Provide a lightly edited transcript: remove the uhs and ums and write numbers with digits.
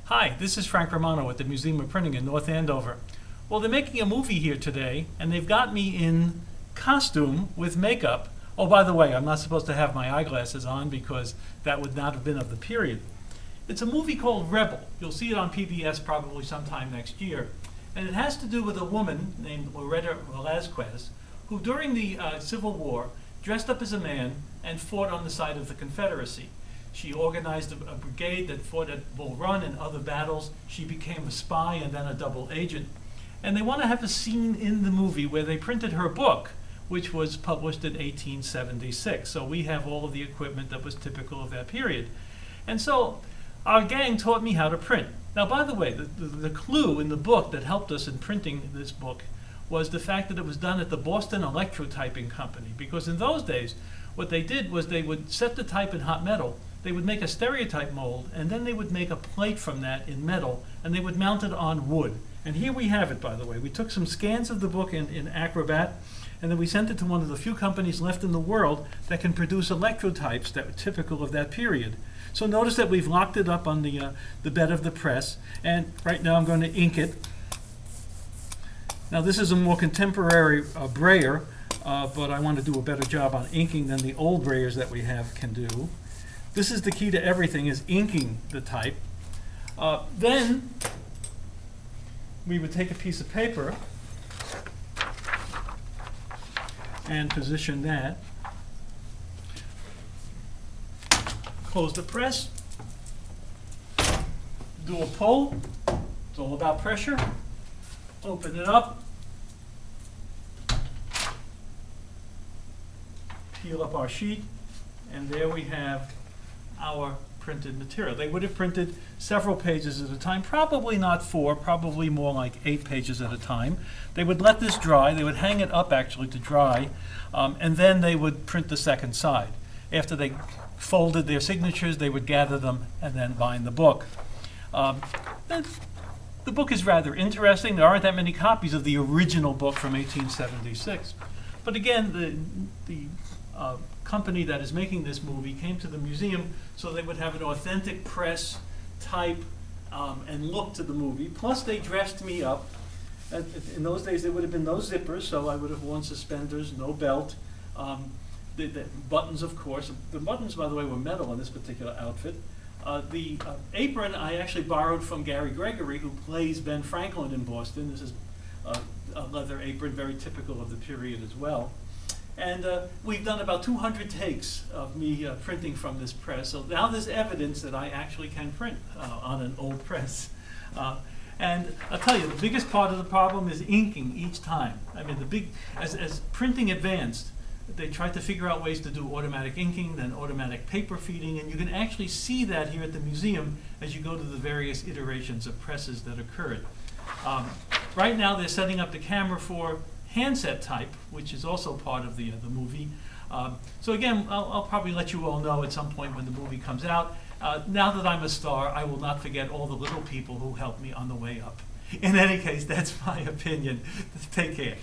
Hi, this is Frank Romano at the Museum of Printing in North Andover. Well, they're making a movie here today, and they've got me in costume with makeup. Oh, by the way, I'm not supposed to have my eyeglasses on because that would not have been of the period. It's a movie called Rebel. You'll see it on PBS probably sometime next year. And it has to do with a woman named Loretta Velazquez, who during the Civil War dressed up as a man and fought on the side of the Confederacy. She organized a brigade that fought at Bull Run and other battles. She became a spy and then a double agent. And they want to have a scene in the movie where they printed her book, which was published in 1876. So we have all of the equipment that was typical of that period. And so our gang taught me how to print. Now, by the way, the clue in the book that helped us in printing this book was the fact that it was done at the Boston Electrotyping Company. Because in those days, what they did was they would set the type in hot metal, they would make a stereotype mold, and then they would make a plate from that in metal, and they would mount it on wood. And here we have it, by the way. We took some scans of the book in Acrobat, and then we sent it to one of the few companies left in the world that can produce electrotypes that were typical of that period. So notice that we've locked it up on the bed of the press, and right now I'm going to ink it. Now this is a more contemporary brayer, but I want to do a better job on inking than the old brayers that we have can do. This is the key to everything, is inking the type. Then we would take a piece of paper and position that. Close the press. Do a pull. It's all about pressure. Open it up. Peel up our sheet. And there we have our printed material. They would have printed several pages at a time, probably not 4, probably more like 8 pages at a time. They would let this dry. They would hang it up actually to dry, and then they would print the second side. After they folded their signatures, they would gather them and then bind the book. The book is rather interesting. There aren't that many copies of the original book from 1876. But again, the company that is making this movie came to the museum so they would have an authentic press, type, and look to the movie. Plus they dressed me up. In those days there would have been no zippers, so I would have worn suspenders, no belt. The buttons, of course. The buttons, by the way, were metal in this particular outfit. The apron I actually borrowed from Gary Gregory, who plays Ben Franklin in Boston. This is a leather apron, very typical of the period as well. And we've done about 200 takes of me printing from this press. So now there's evidence that I actually can print on an old press. And I'll tell you, the biggest part of the problem is inking each time. I mean, as printing advanced, they tried to figure out ways to do automatic inking, then automatic paper feeding, and you can actually see that here at the museum as you go to the various iterations of presses that occurred. Right now they're setting up the camera for handset type, which is also part of the movie. So again, I'll probably let you all know at some point when the movie comes out. Now that I'm a star, I will not forget all the little people who helped me on the way up. In any case, that's my opinion. Take care.